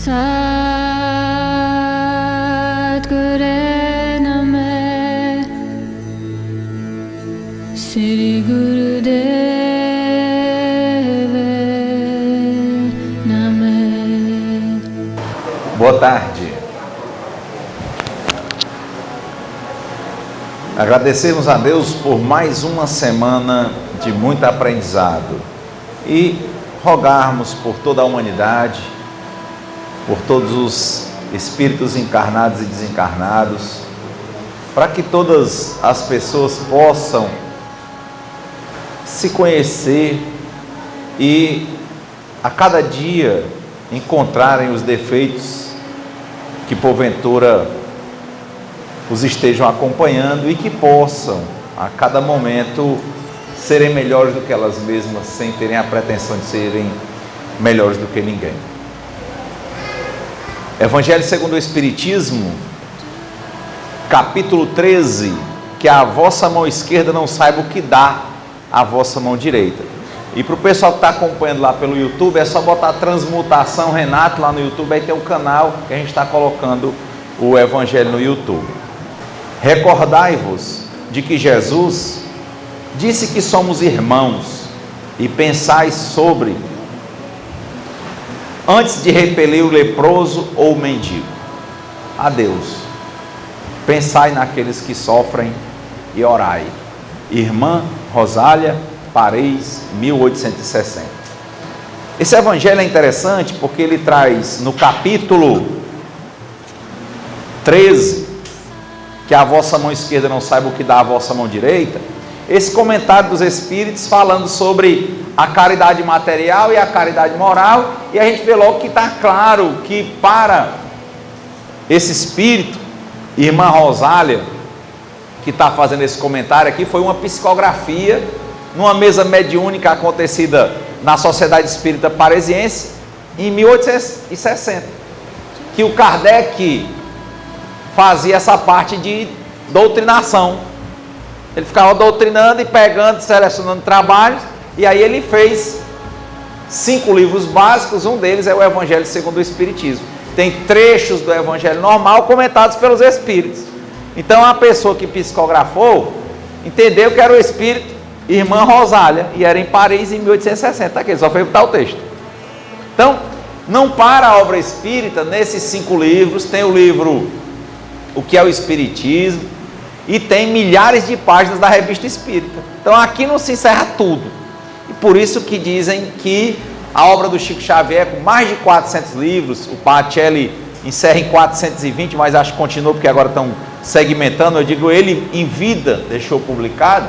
Sadguru Name Sri Gurudeva Name. Boa tarde. Agradecemos a Deus por mais uma semana de muito aprendizado e rogarmos por toda a humanidade, por todos os espíritos encarnados e desencarnados, para que todas as pessoas possam se conhecer e a cada dia encontrarem os defeitos que porventura os estejam acompanhando e que possam a cada momento serem melhores do que elas mesmas, sem terem a pretensão de serem melhores do que ninguém. Evangelho segundo o Espiritismo, capítulo 13, que a vossa mão esquerda não saiba o que dá a vossa mão direita. E para o pessoal que está acompanhando lá pelo YouTube, é só botar Transmutação Renato lá no YouTube, aí tem o canal que a gente está colocando o Evangelho no YouTube. Recordai-vos de que Jesus disse que somos irmãos e pensai sobre antes de repelir o leproso ou o mendigo. A Deus, pensai naqueles que sofrem e orai. Irmã Rosália Pareis, 1860. Esse evangelho é interessante porque ele traz no capítulo 13, que a vossa mão esquerda não saiba o que dá a vossa mão direita, esse comentário dos Espíritos falando sobre a caridade material e a caridade moral, e a gente vê logo que está claro que para esse Espírito, irmã Rosália, que está fazendo esse comentário aqui, foi uma psicografia, numa mesa mediúnica acontecida na Sociedade Espírita Parisiense, em 1860, que o Kardec fazia essa parte de doutrinação. Ele ficava doutrinando e pegando, selecionando trabalhos, e aí ele fez 5 livros básicos, um deles é o Evangelho segundo o Espiritismo. Tem trechos do Evangelho normal comentados pelos Espíritos. Então a pessoa que psicografou entendeu que era o Espírito irmã Rosália, e era em Paris em 1860, aqui, só foi botar o texto. Então, não para a obra espírita nesses 5 livros, tem o livro O que é o Espiritismo, e tem milhares de páginas da Revista Espírita. Então aqui não se encerra tudo, e por isso que dizem que a obra do Chico Xavier, com mais de 400 livros, o Pacelli encerra em 420, mas acho que continua porque agora estão segmentando, eu digo, ele em vida deixou publicado,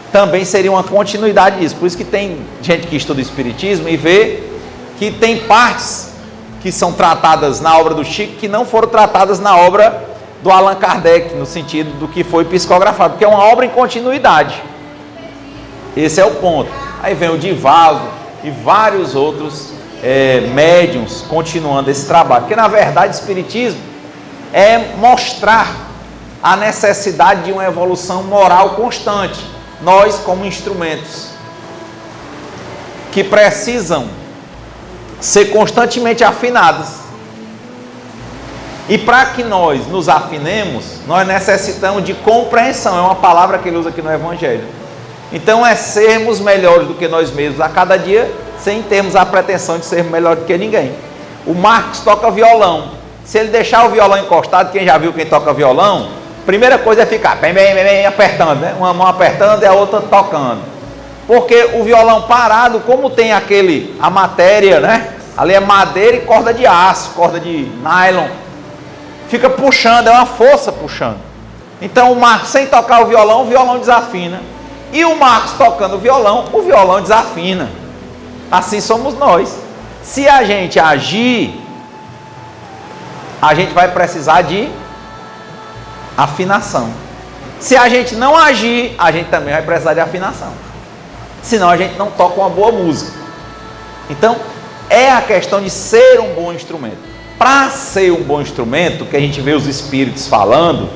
também seria uma continuidade disso. Por isso que tem gente que estuda o Espiritismo e vê que tem partes que são tratadas na obra do Chico que não foram tratadas na obra do Allan Kardec, no sentido do que foi psicografado, porque é uma obra em continuidade. Esse é o ponto. Aí vem o Divaldo e vários outros médiuns continuando esse trabalho, porque na verdade o Espiritismo é mostrar a necessidade de uma evolução moral constante. Nós, como instrumentos que precisam ser constantemente afinados, e para que nós nos afinemos, nós necessitamos de compreensão, é uma palavra que ele usa aqui no Evangelho. Então é sermos melhores do que nós mesmos a cada dia, sem termos a pretensão de ser melhor do que ninguém. O Marcos toca violão, se ele deixar o violão encostado, quem já viu quem toca violão, primeira coisa é ficar bem apertando, né? Uma mão apertando e a outra tocando, porque o violão parado, como tem a matéria, né? Ali é madeira e corda de aço, corda de nylon, fica puxando, é uma força puxando. Então o Marcos, sem tocar o violão desafina, e o Marcos tocando o violão desafina. Assim somos nós. Se a gente agir, a gente vai precisar de afinação. Se a gente não agir, a gente também vai precisar de afinação. Senão a gente não toca uma boa música. Então, é a questão de ser um bom instrumento. Para ser um bom instrumento, que a gente vê os espíritos falando,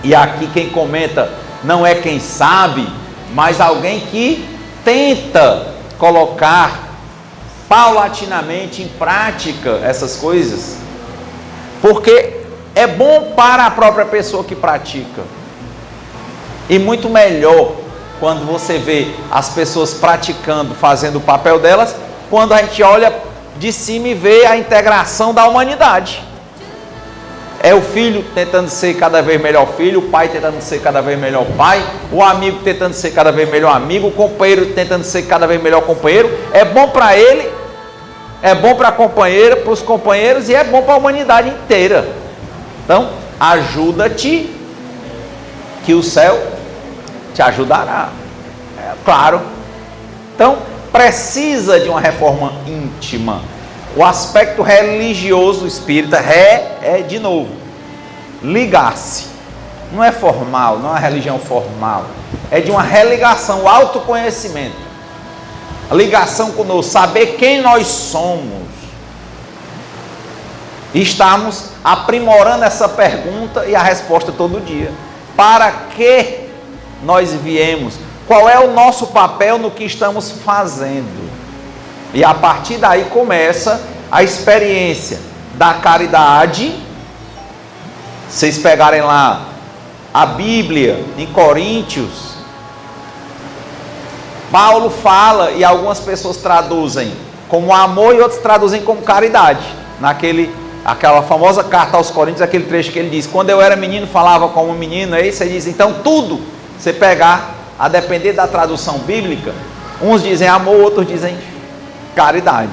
e aqui quem comenta não é quem sabe, mas alguém que tenta colocar paulatinamente em prática essas coisas, porque é bom para a própria pessoa que pratica, e muito melhor quando você vê as pessoas praticando, fazendo o papel delas, quando a gente olha de cima e vê a integração da humanidade. É o filho tentando ser cada vez melhor filho, o pai tentando ser cada vez melhor pai, o amigo tentando ser cada vez melhor amigo, o companheiro tentando ser cada vez melhor companheiro. É bom para ele, é bom para a companheira, para os companheiros, e é bom para a humanidade inteira. Então, ajuda-te, que o céu te ajudará. É claro. Então, precisa de uma reforma íntima. O aspecto religioso espírita de novo, ligar-se. Não é formal, não é uma religião formal. É de uma religação, o autoconhecimento. A ligação conosco, saber quem nós somos. E estamos aprimorando essa pergunta e a resposta todo dia. Para que nós viemos? Qual é o nosso papel no que estamos fazendo? E a partir daí começa a experiência da caridade. Vocês pegarem lá a Bíblia em Coríntios, Paulo fala, e algumas pessoas traduzem como amor e outros traduzem como caridade. Aquela famosa carta aos Coríntios, aquele trecho que ele diz: quando eu era menino falava como menino. Aí você diz, então tudo, você pegar, a depender da tradução bíblica, uns dizem amor, outros dizem caridade.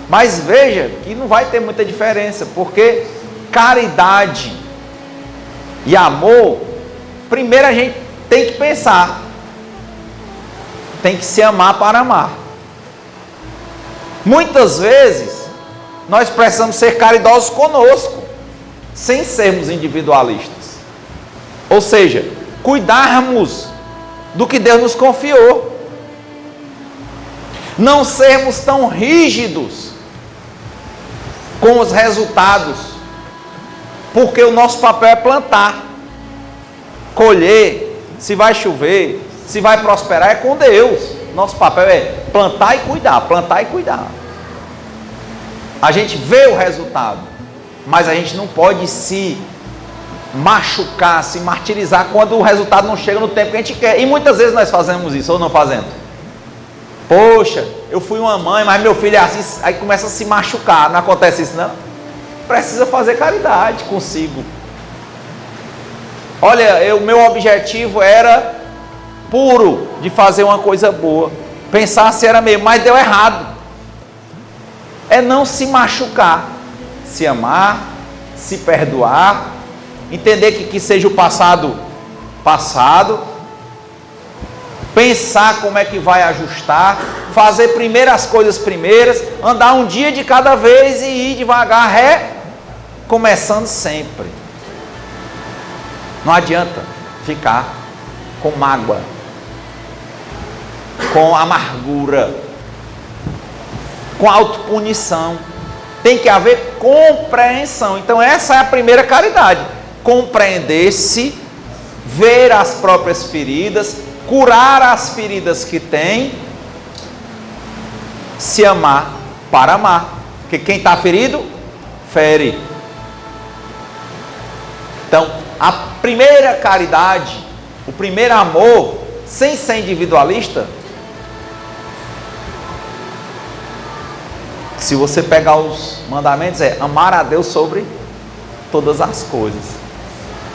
Mas veja que não vai ter muita diferença, porque caridade e amor, primeiro a gente tem que pensar, tem que se amar para amar. Muitas vezes nós precisamos ser caridosos conosco, sem sermos individualistas. Ou seja, cuidarmos do que Deus nos confiou. Não sermos tão rígidos com os resultados, porque o nosso papel é plantar, colher. Se vai chover, se vai prosperar, é com Deus. Nosso papel é plantar e cuidar, plantar e cuidar. A gente vê o resultado, mas a gente não pode se machucar, se martirizar quando o resultado não chega no tempo que a gente quer. E muitas vezes nós fazemos isso, ou não fazemos? Poxa, eu fui uma mãe, mas meu filho é assim, aí começa a se machucar. Não acontece isso, não? Precisa fazer caridade consigo. Olha, o meu objetivo era puro, de fazer uma coisa boa, pensar se era mesmo, mas deu errado. É não se machucar, se amar, se perdoar, entender que seja o passado, pensar como é que vai ajustar, fazer primeiro as coisas primeiras, andar um dia de cada vez e ir devagar, começando sempre. Não adianta ficar com mágoa, com amargura, com autopunição. Tem que haver compreensão. Então essa é a primeira caridade. Compreender-se, ver as próprias feridas, curar as feridas que tem, se amar para amar. Porque quem está ferido, fere. Então, a primeira caridade, o primeiro amor, sem ser individualista, se você pegar os mandamentos, é amar a Deus sobre todas as coisas.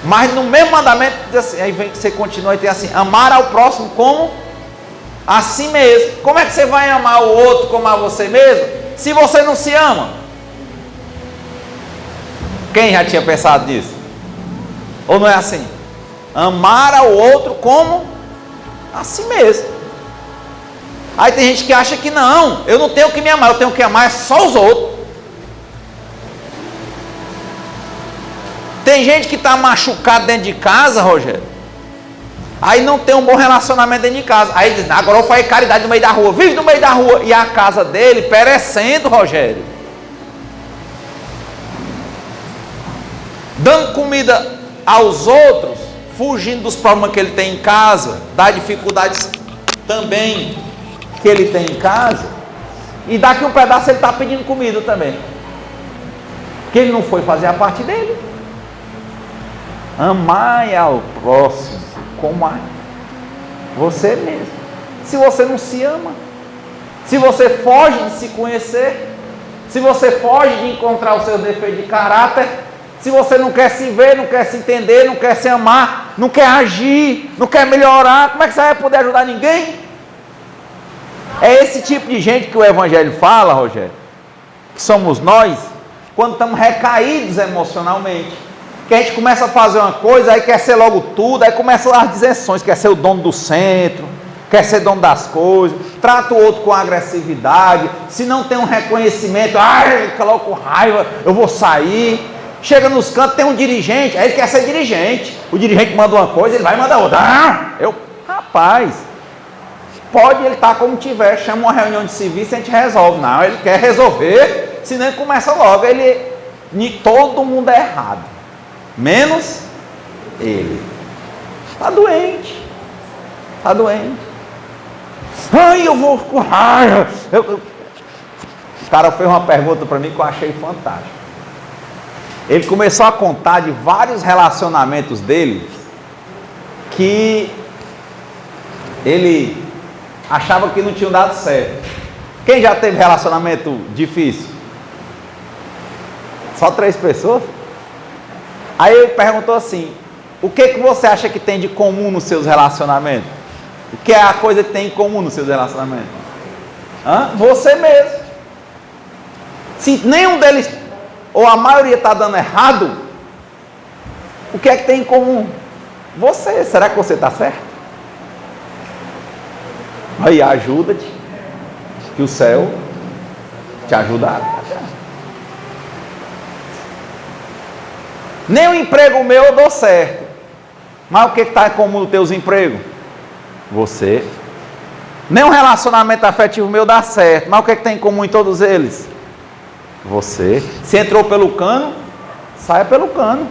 Mas no mesmo mandamento, assim, aí vem que você continua e tem assim: amar ao próximo como a si mesmo. Como é que você vai amar o outro como a você mesmo, se você não se ama? Quem já tinha pensado nisso? Ou não é assim? Amar ao outro como a si mesmo. Aí tem gente que acha que não, eu não tenho que me amar, eu tenho que amar só os outros. Tem gente que está machucado dentro de casa, Rogério, aí não tem um bom relacionamento dentro de casa. Aí diz: agora eu vou fazer caridade no meio da rua, vive no meio da rua, e a casa dele perecendo, Rogério, dando comida aos outros, fugindo dos problemas que ele tem em casa, das dificuldades também que ele tem em casa. E daqui um pedaço ele está pedindo comida também. Porque ele não foi fazer a parte dele. Amai ao próximo como a você mesmo. Se você não se ama, se você foge de se conhecer, se você foge de encontrar os seus defeitos de caráter, se você não quer se ver, não quer se entender, não quer se amar, não quer agir, não quer melhorar, como é que você vai poder ajudar ninguém? É esse tipo de gente que o Evangelho fala, Rogério, que somos nós, quando estamos recaídos emocionalmente, que a gente começa a fazer uma coisa, aí quer ser logo tudo, aí começam as disenções, quer ser o dono do centro, quer ser dono das coisas, trata o outro com agressividade, se não tem um reconhecimento, fica logo com raiva, eu vou sair. Chega nos cantos, tem um dirigente, aí ele quer ser dirigente, o dirigente manda uma coisa, ele vai mandar outra. Rapaz, pode ele estar como tiver, chama uma reunião de serviço e a gente resolve. Não, ele quer resolver, senão ele começa logo, todo mundo é errado, menos ele. Está doente. Ai, eu vou com raiva. O cara fez uma pergunta para mim que eu achei fantástica. Ele começou a contar de vários relacionamentos dele que ele achava que não tinham dado certo. Quem já teve relacionamento difícil? Só 3 pessoas? Aí ele perguntou assim: o que você acha que tem de comum nos seus relacionamentos? O que é a coisa que tem em comum nos seus relacionamentos? Você mesmo. Se nenhum deles, ou a maioria está dando errado, o que é que tem em comum? Você. Será que você está certo? Aí ajuda-te, que o céu te ajudará. Nem o emprego meu eu dou certo, mas o que está em comum nos teus empregos? Você. Nem um relacionamento afetivo meu dá certo, mas o que tem em comum em todos eles? Você. Se entrou pelo cano, saia pelo cano.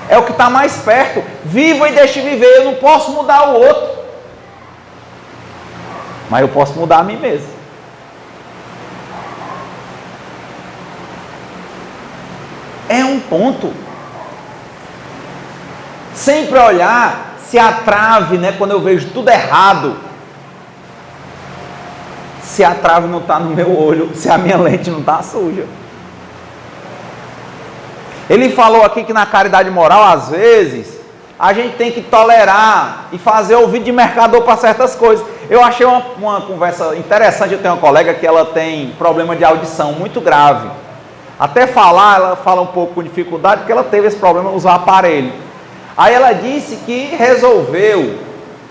É o que está mais perto. Viva e deixe viver. Eu não posso mudar o outro, mas eu posso mudar a mim mesmo. É um ponto. Sempre olhar se a trave, quando eu vejo tudo errado, se a trave não está no meu olho, se a minha lente não está suja. Ele falou aqui que na caridade moral, às vezes, a gente tem que tolerar e fazer ouvido de mercador para certas coisas. Eu achei uma conversa interessante. Eu tenho uma colega que ela tem problema de audição muito grave. Até falar, ela fala um pouco com dificuldade, porque ela teve esse problema de usar aparelho. Aí ela disse que resolveu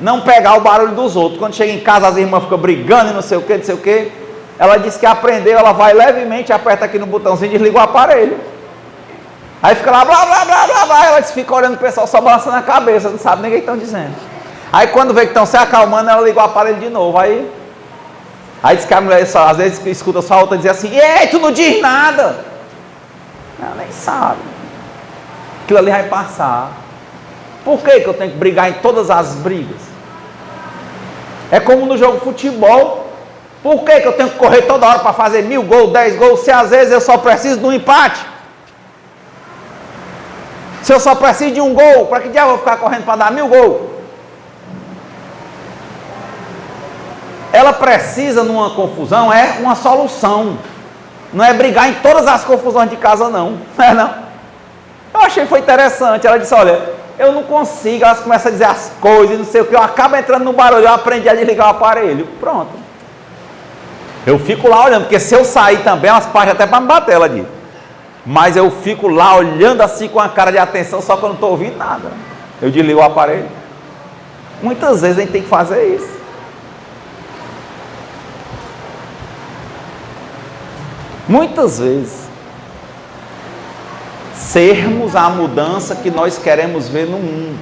não pegar o barulho dos outros. Quando chega em casa, as irmãs ficam brigando e não sei o que. Ela disse que aprendeu, ela vai levemente, aperta aqui no botãozinho e desliga o aparelho. Aí fica lá, blá, blá, blá, blá, blá. Ela disse, fica olhando o pessoal só balançando a cabeça, não sabe nem o que estão dizendo. Aí quando vê que estão se acalmando, ela liga o aparelho de novo. Aí diz que a mulher só, às vezes escuta só a outra dizer assim: ei, tu não diz nada. Ela nem sabe. Aquilo ali vai passar. Por que eu tenho que brigar em todas as brigas? É como no jogo de futebol. Por que eu tenho que correr toda hora para fazer 1000 gols, 10 gols, se às vezes eu só preciso de um empate? Se eu só preciso de um gol, para que diabo eu vou ficar correndo para dar 1000 gols? Ela precisa, numa confusão, é uma solução. Não é brigar em todas as confusões de casa, não. Não é, não? Eu achei que foi interessante. Ela disse: olha, eu não consigo. Elas começam a dizer as coisas, não sei o que. Eu acabo entrando no barulho. Eu aprendi a desligar o aparelho. Pronto. Eu fico lá olhando, porque se eu sair também, elas partem até para me bater, ela diz. Mas eu fico lá olhando assim com a cara de atenção, só que eu não estou ouvindo nada. Eu desligo o aparelho. Muitas vezes a gente tem que fazer isso. Muitas vezes, sermos a mudança que nós queremos ver no mundo.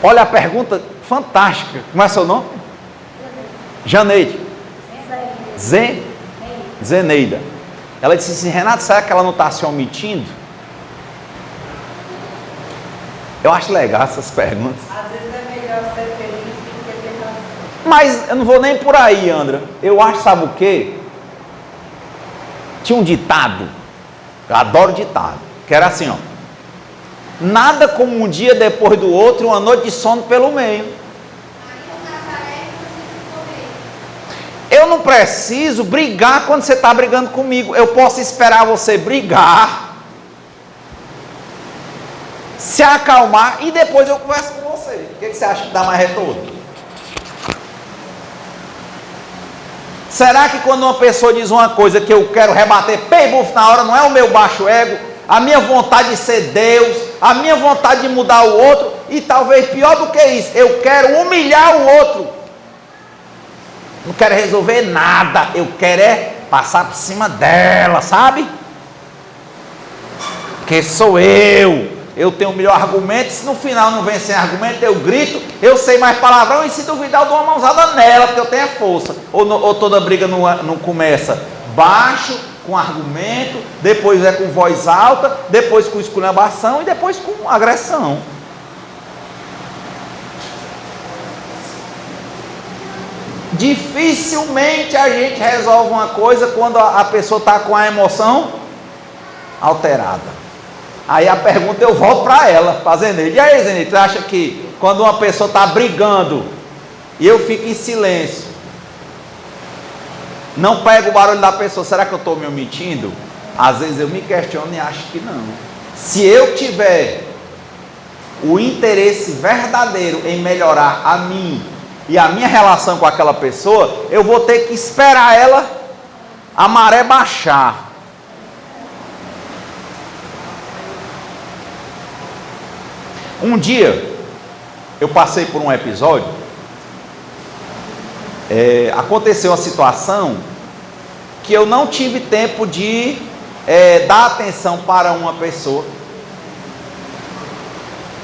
Olha a pergunta fantástica. Como é seu nome? Janeide. Zeneida. Ela disse assim: Renato, será que ela não está se omitindo? Eu acho legal essas perguntas. Às vezes é melhor ser feliz do que tentar Mas eu não vou nem por aí, Andra. Eu acho, sabe o quê? Tinha um ditado, eu adoro ditado, que era assim, ó: nada como um dia depois do outro, uma noite de sono pelo meio. Eu não preciso brigar quando você está brigando comigo. Eu posso esperar você brigar, se acalmar e depois eu converso com você. O que você acha que dá mais retorno? Será que quando uma pessoa diz uma coisa que eu quero rebater, bufo na hora, não é o meu baixo ego, a minha vontade de ser Deus, a minha vontade de mudar o outro, e talvez pior do que isso, eu quero humilhar o outro. Não quero resolver nada, eu quero é passar por cima dela, sabe? Porque sou eu tenho o melhor argumento. Se no final não vem sem argumento, eu grito, eu sei mais palavrão, e se duvidar eu dou uma mãozada nela, porque eu tenho força. Ou toda briga não começa baixo, com argumento, depois é com voz alta, depois com esculhambação e depois com agressão. Dificilmente a gente resolve uma coisa quando a pessoa está com a emoção alterada. Aí a pergunta eu volto para ela, para Zeneide. E aí, Zeneide, tu acha que quando uma pessoa está brigando e eu fico em silêncio, não pego o barulho da pessoa, será que eu estou me omitindo? Às vezes eu me questiono e acho que não. Se eu tiver o interesse verdadeiro em melhorar a mim e a minha relação com aquela pessoa, eu vou ter que esperar ela, a maré baixar. Um dia, eu passei por um episódio, aconteceu uma situação que eu não tive tempo de dar atenção para uma pessoa,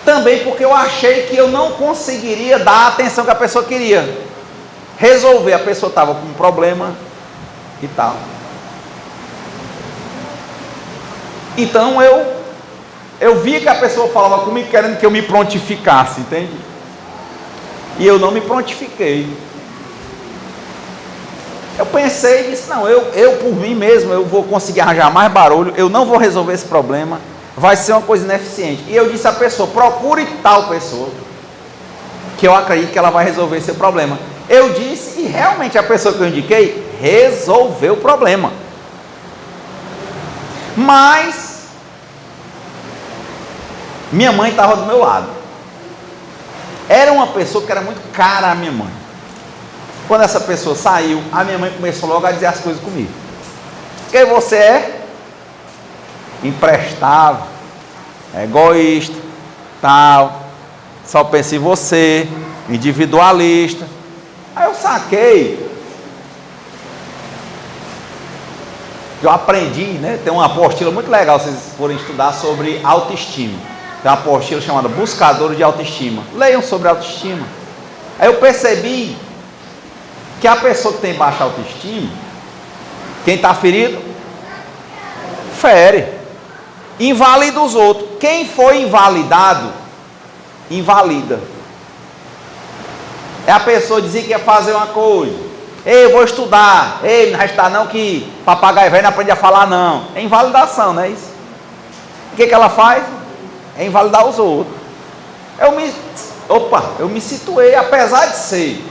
também porque eu achei que eu não conseguiria dar a atenção que a pessoa queria, resolver, a pessoa estava com um problema e tal. Então eu vi que a pessoa falava comigo querendo que eu me prontificasse, entende? E eu não me prontifiquei. Eu pensei e disse, não, eu por mim mesmo, eu vou conseguir arranjar mais barulho, eu não vou resolver esse problema, vai ser uma coisa ineficiente. E eu disse à pessoa, procure tal pessoa, que eu acredito que ela vai resolver esse problema. Eu disse, e realmente a pessoa que eu indiquei, resolveu o problema. Mas minha mãe estava do meu lado. Era uma pessoa que era muito cara à minha mãe. Quando essa pessoa saiu, a minha mãe começou logo a dizer as coisas comigo. Porque você é imprestável, egoísta, tal, só pensa em você, individualista. Aí eu saquei. Eu aprendi, né? Tem uma apostila muito legal, se vocês forem estudar sobre autoestima. Tem uma apostila chamada Buscador de Autoestima. Leiam sobre autoestima. Aí eu percebi que a pessoa que tem baixa autoestima, quem está ferido, fere, invalida os outros. Quem foi invalidado, invalida. É a pessoa dizer que ia fazer uma coisa, ei, eu vou estudar, ei, não vai estudar não, que papagaio velho não aprende a falar não. É invalidação, não é isso? O que ela faz? É invalidar os outros. Eu me situei, apesar de ser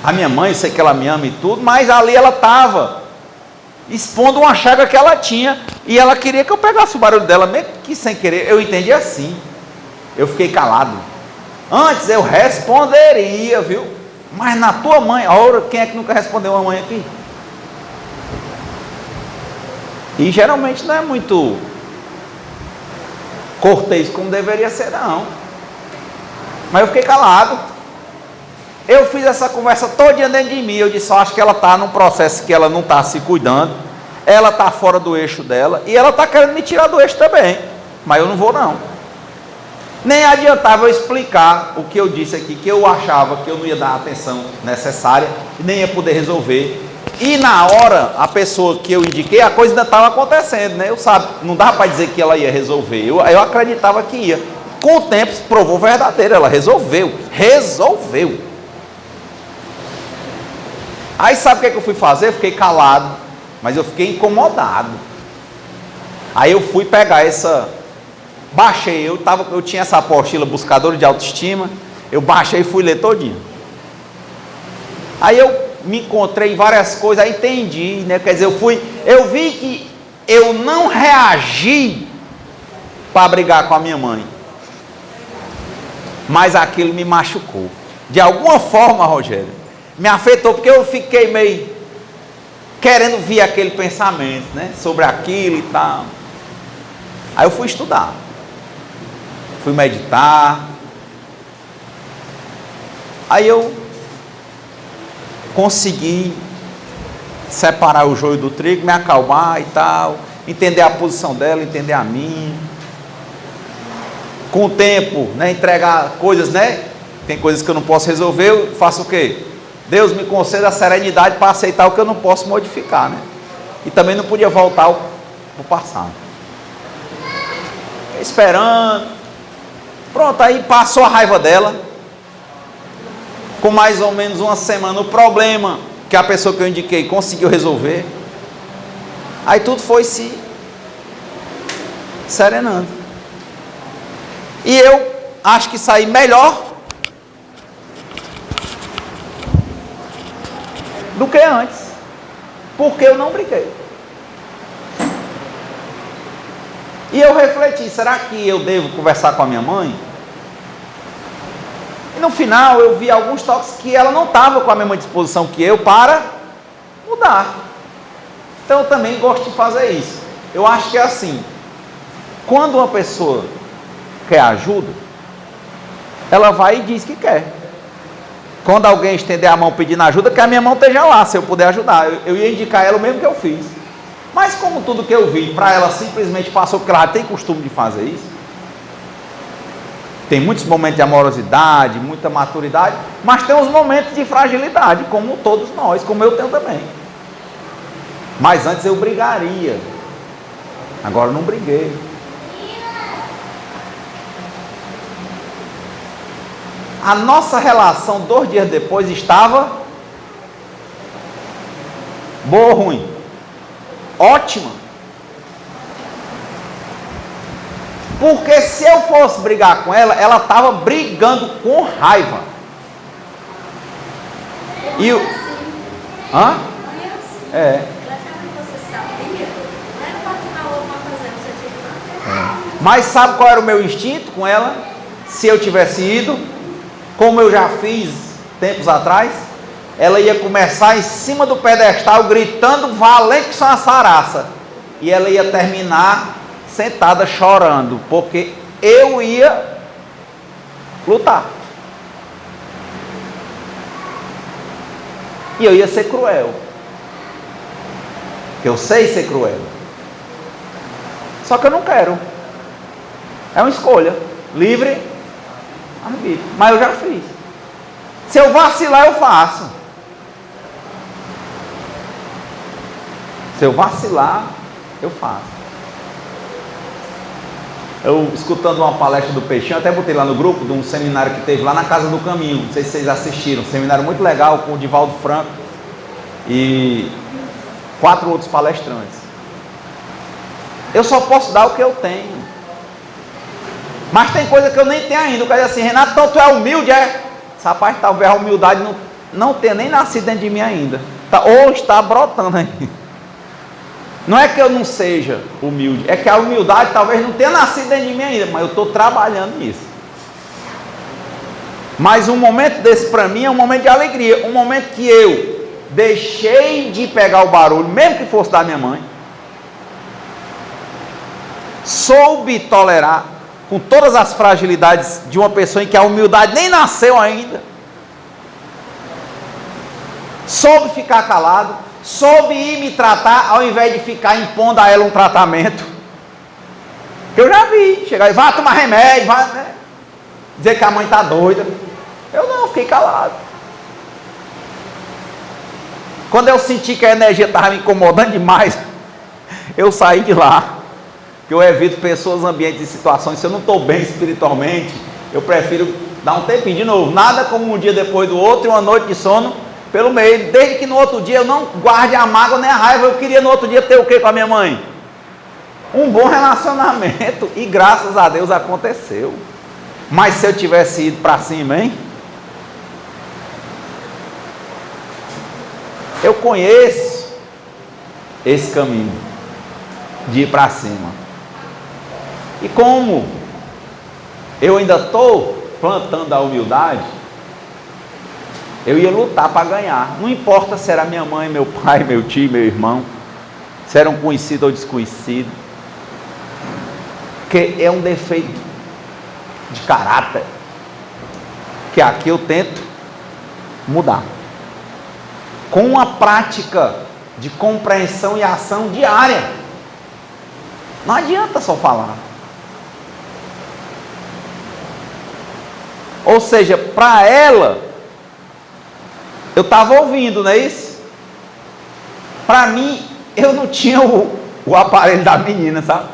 a minha mãe, eu sei que ela me ama e tudo, mas ali ela estava expondo uma chaga que ela tinha, e ela queria que eu pegasse o barulho dela, mesmo que sem querer. Eu entendi assim, eu fiquei calado. Antes eu responderia, viu? Mas na tua mãe, ora, quem é que nunca respondeu uma mãe aqui? E geralmente não é muito cortês como deveria ser, não. Mas eu fiquei calado. Eu fiz essa conversa todinha dentro de mim. Eu disse, acho que ela está num processo que ela não está se cuidando, ela está fora do eixo dela, e ela está querendo me tirar do eixo também, mas eu não vou não. Nem adiantava eu explicar o que eu disse aqui, que eu achava que eu não ia dar a atenção necessária, nem ia poder resolver. E na hora, a pessoa que eu indiquei, a coisa ainda estava acontecendo, né? Não dava para dizer que ela ia resolver, eu acreditava que ia. Com o tempo se provou verdadeiro, ela resolveu. Aí sabe o que eu fui fazer? Eu fiquei calado, mas eu fiquei incomodado. Aí eu fui pegar baixei, eu tinha essa apostila Buscador de Autoestima, eu baixei e fui ler todinho. Aí eu me encontrei em várias coisas, aí entendi, né? Quer dizer, eu vi que eu não reagi para brigar com a minha mãe, mas aquilo me machucou. De alguma forma, Rogério, me afetou, porque eu fiquei meio querendo vir aquele pensamento, né? Sobre aquilo e tal. Aí eu fui estudar, fui meditar. Aí eu consegui separar o joio do trigo, me acalmar e tal, entender a posição dela, entender a minha. Com o tempo, né, entregar coisas, né? Tem coisas que eu não posso resolver, eu faço o quê? Deus me conceda a serenidade para aceitar o que eu não posso modificar, né? E também não podia voltar para o passado. Esperando. Pronto, aí passou a raiva dela. Com mais ou menos uma semana, o problema que a pessoa que eu indiquei conseguiu resolver. Aí tudo foi se serenando. E eu acho que saí melhor do que antes, porque eu não briguei. E eu refleti, será que eu devo conversar com a minha mãe? E no final eu vi alguns toques que ela não estava com a mesma disposição que eu para mudar. Então eu também gosto de fazer isso. Eu acho que é assim, quando uma pessoa quer ajuda, ela vai e diz que quer. Quando alguém estender a mão pedindo ajuda, que a minha mão esteja lá, se eu puder ajudar. Eu ia indicar ela o mesmo que eu fiz. Mas como tudo que eu vi, para ela simplesmente passou, porque ela tem costume de fazer isso. Tem muitos momentos de amorosidade, muita maturidade, mas tem uns momentos de fragilidade, como todos nós, como eu tenho também. Mas antes eu brigaria. Agora eu não briguei. A nossa relação 2 dias depois estava boa ou ruim? Ótima. Porque se eu fosse brigar com ela, ela estava brigando com raiva. E o... Hã? É. Mas sabe qual era o meu instinto com ela? Se eu tivesse ido, como eu já fiz tempos atrás, ela ia começar em cima do pedestal gritando valente que só uma saraça, e ela ia terminar sentada chorando, porque eu ia lutar, e eu ia ser cruel, porque eu sei ser cruel, só que eu não quero. É uma escolha livre, arbítrio, mas eu já fiz. Se eu vacilar, eu faço. Se eu vacilar, eu faço. Eu, escutando uma palestra do Peixinho, até botei lá no grupo, de um seminário que teve lá na Casa do Caminho, não sei se vocês assistiram, um seminário muito legal, com o Divaldo Franco e 4 outros palestrantes. Eu só posso dar o que eu tenho. Mas tem coisa que eu nem tenho ainda. O cara diz assim, Renato, então tu é humilde, é? Rapaz, talvez a humildade não tenha nem nascido dentro de mim ainda. Ou está brotando ainda. Não é que eu não seja humilde, é que a humildade talvez não tenha nascido dentro de mim ainda, mas eu estou trabalhando nisso. Mas um momento desse para mim é um momento de alegria, um momento que eu deixei de pegar o barulho, mesmo que fosse da minha mãe, soube tolerar com todas as fragilidades de uma pessoa em que a humildade nem nasceu ainda, soube ficar calado, soube ir me tratar, ao invés de ficar impondo a ela um tratamento, que eu já vi, chegar e vai tomar remédio, vai, né? Dizer que a mãe está doida. Eu não, fiquei calado. Quando eu senti que a energia estava me incomodando demais, eu saí de lá. Que eu evito pessoas, ambientes e situações. Se eu não estou bem espiritualmente, eu prefiro dar um tempinho de novo. Nada como um dia depois do outro e uma noite de sono pelo meio, desde que no outro dia eu não guarde a mágoa nem a raiva. Eu queria no outro dia ter o que com a minha mãe? Um bom relacionamento, e graças a Deus aconteceu. Mas se eu tivesse ido para cima, hein? Eu conheço esse caminho de ir para cima. E como eu ainda estou plantando a humildade, eu ia lutar para ganhar. Não importa se era minha mãe, meu pai, meu tio, meu irmão, se era um conhecido ou desconhecido. Porque é um defeito de caráter que aqui eu tento mudar. Com uma prática de compreensão e ação diária. Não adianta só falar. Ou seja, para ela, eu estava ouvindo, não é isso? Para mim, eu não tinha o aparelho da menina, sabe?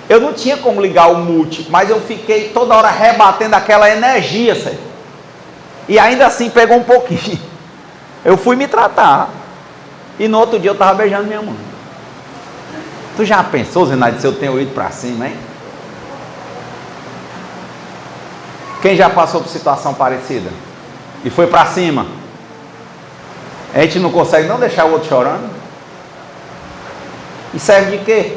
Eu não tinha como ligar o multi, mas eu fiquei toda hora rebatendo aquela energia, sério. E ainda assim pegou um pouquinho. Eu fui me tratar. E no outro dia eu estava beijando minha mãe. Tu já pensou, Zenaide, se eu tenho ido para cima, hein? Quem já passou por situação parecida? E foi para cima? A gente não consegue não deixar o outro chorando? E serve de quê?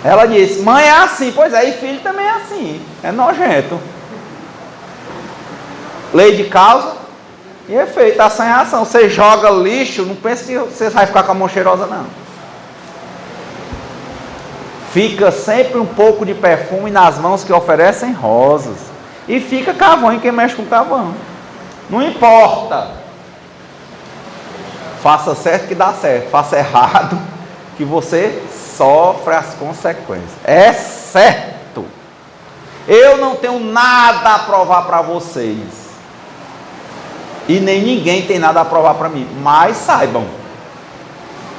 Ela disse, mãe é assim. Pois é, e filho também é assim. É nojento. Lei de causa e efeito, ação e ação. Você joga lixo, não pense que você vai ficar com a mão cheirosa, não. Fica sempre um pouco de perfume nas mãos que oferecem rosas. E fica carvão em quem mexe com carvão. Não importa. Faça certo que dá certo. Faça errado que você sofre as consequências. É certo. Eu não tenho nada a provar para vocês. E nem ninguém tem nada a provar para mim. Mas saibam,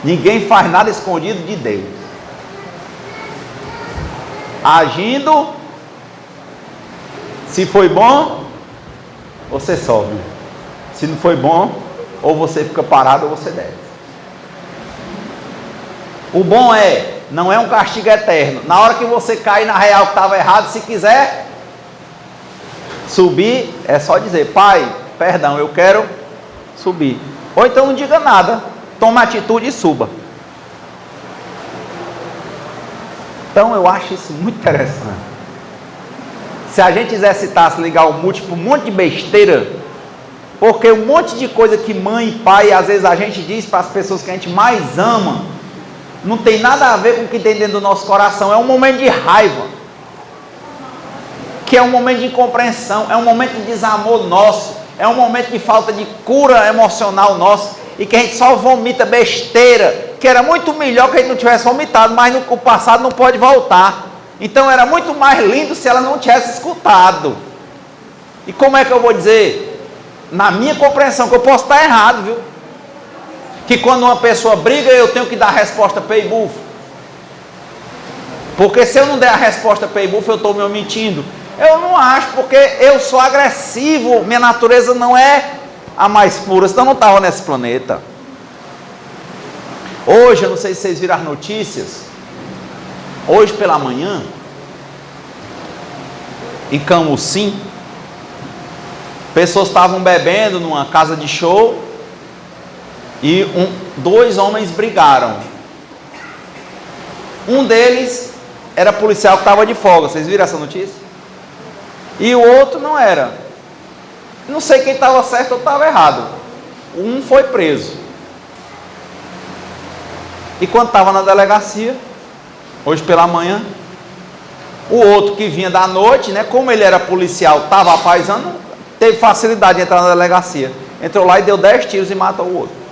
ninguém faz nada escondido de Deus. Agindo, se foi bom, você sobe. Se não foi bom, ou você fica parado ou você desce. O bom não é um castigo eterno. Na hora que você cair na real que estava errado, se quiser subir, é só dizer, pai, perdão, eu quero subir. Ou então não diga nada, tome atitude e suba. Então eu acho isso muito interessante. Se a gente exercitasse ligar o múltiplo, um monte de besteira, porque um monte de coisa que mãe e pai, às vezes a gente diz para as pessoas que a gente mais ama, não tem nada a ver com o que tem dentro do nosso coração. É um momento de raiva, que é um momento de incompreensão, é um momento de desamor nosso, é um momento de falta de cura emocional nosso, e que a gente só vomita besteira, que era muito melhor que a gente não tivesse vomitado, mas o passado não pode voltar. Então era muito mais lindo se ela não tivesse escutado. E como é que eu vou dizer? Na minha compreensão, que eu posso estar errado, viu? Que quando uma pessoa briga, eu tenho que dar a resposta pay-buff. Porque se eu não der a resposta pay-buff, eu estou me omitindo. Eu não acho, porque eu sou agressivo, minha natureza não é a mais pura, senão eu não estava nesse planeta. Hoje, eu não sei se vocês viram as notícias, hoje pela manhã, em Camusim, pessoas estavam bebendo numa casa de show, e dois homens brigaram. Um deles era policial que estava de folga. Vocês viram essa notícia? E o outro não era. Não sei quem estava certo ou estava errado. Um foi preso. E quando estava na delegacia, hoje pela manhã, o outro que vinha da noite, né, como ele era policial, estava apaisando, teve facilidade de entrar na delegacia. Entrou lá e deu 10 tiros e matou o outro.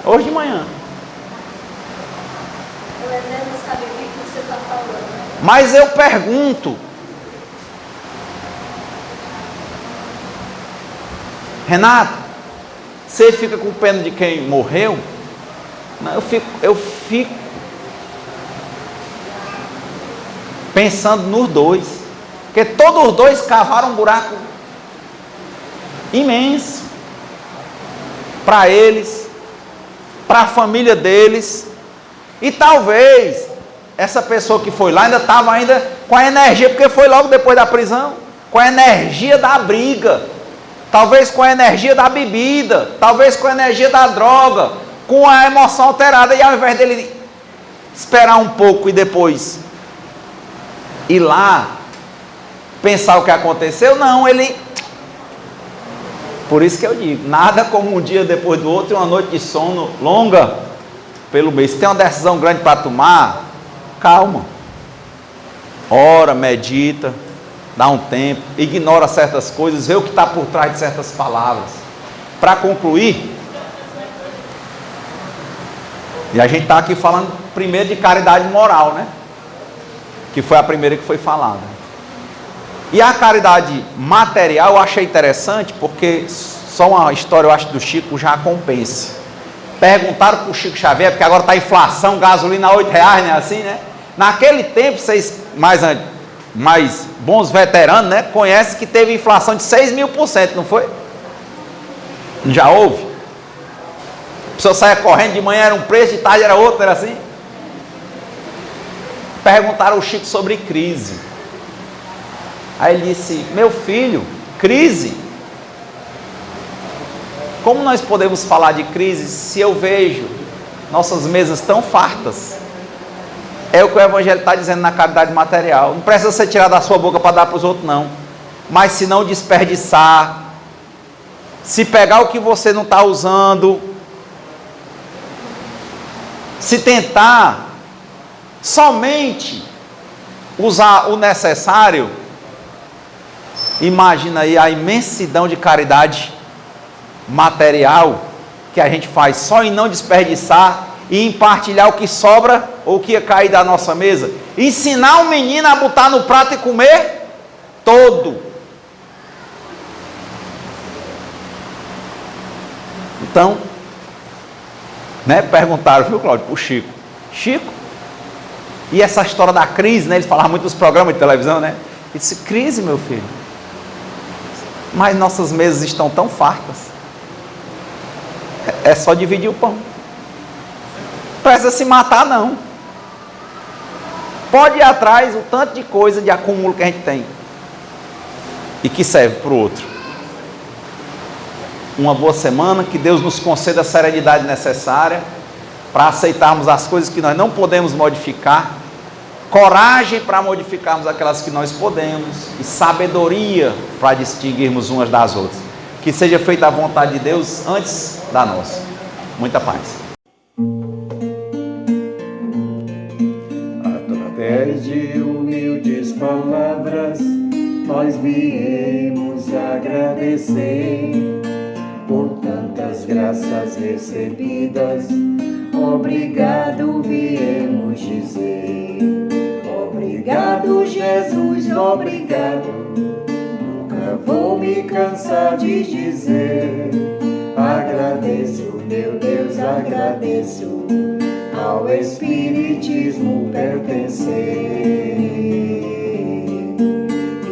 Hoje de manhã. Eu não sabe o que você está falando. Mas eu pergunto, Renato, você fica com pena de quem morreu? Não, eu fico pensando nos dois, porque todos os dois cavaram um buraco imenso para eles, para a família deles. E talvez essa pessoa que foi lá ainda estava com a energia, porque foi logo depois da prisão, com a energia da briga, talvez com a energia da bebida, talvez com a energia da droga, com a emoção alterada, e ao invés dele esperar um pouco e depois ir lá pensar o que aconteceu, não, ele... Por isso que eu digo, nada como um dia depois do outro e uma noite de sono longa pelo meio. Se tem uma decisão grande para tomar, calma, ora, medita, dá um tempo, ignora certas coisas, vê o que está por trás de certas palavras. Para concluir, e a gente está aqui falando primeiro de caridade moral, né? Que foi a primeira que foi falada. E a caridade material eu achei interessante, porque só uma história, eu acho, do Chico já compensa. Perguntaram para o Chico Xavier, porque agora está inflação, gasolina a R$8, né? Assim, né? Naquele tempo, vocês mais bons veteranos, né? Conhecem que teve inflação de 6.000%, não foi? Já houve? A pessoa saia correndo, de manhã era um preço, de tarde era outro, era assim? Perguntaram ao Chico sobre crise. Aí ele disse: meu filho, crise? Como nós podemos falar de crise se eu vejo nossas mesas tão fartas? É o que o Evangelho está dizendo na caridade material. Não precisa ser tirado da sua boca para dar para os outros, não. Mas se não desperdiçar, se pegar o que você não está usando, se tentar somente usar o necessário, imagina aí a imensidão de caridade material que a gente faz só em não desperdiçar e em partilhar o que sobra ou o que ia cair da nossa mesa. Ensinar um menino a botar no prato e comer todo. Então, né, perguntaram, viu, Cláudio, para o Chico: Chico, e essa história da crise, né? Eles falavam muito nos programas de televisão, né? Ele disse: crise, meu filho, mas nossas mesas estão tão fartas, é só dividir o pão. Não precisa se matar, não. Pode ir atrás o tanto de coisa de acúmulo que a gente tem e que serve para o outro. Uma boa semana, que Deus nos conceda a serenidade necessária para aceitarmos as coisas que nós não podemos modificar, coragem para modificarmos aquelas que nós podemos e sabedoria para distinguirmos umas das outras. Que seja feita a vontade de Deus antes da nossa. Muita paz. Através de humildes palavras, nós viemos agradecer por tantas graças recebidas. Obrigado, viemos dizer. Obrigado, Jesus, obrigado. Nunca vou me cansar de dizer. Agradeço, meu Deus, agradeço ao Espiritismo pertencer.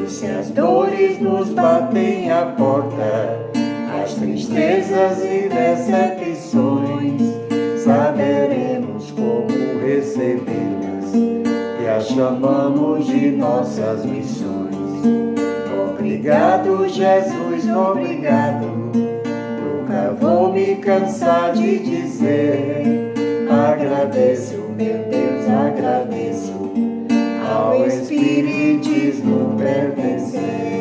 E se as dores nos batem à porta, as tristezas e decepções, saberemos como recebê-las e as chamamos de nossas missões. Obrigado, Jesus, obrigado. Nunca vou me cansar de dizer. Agradeço, meu Deus, agradeço ao Espiritismo pertencer.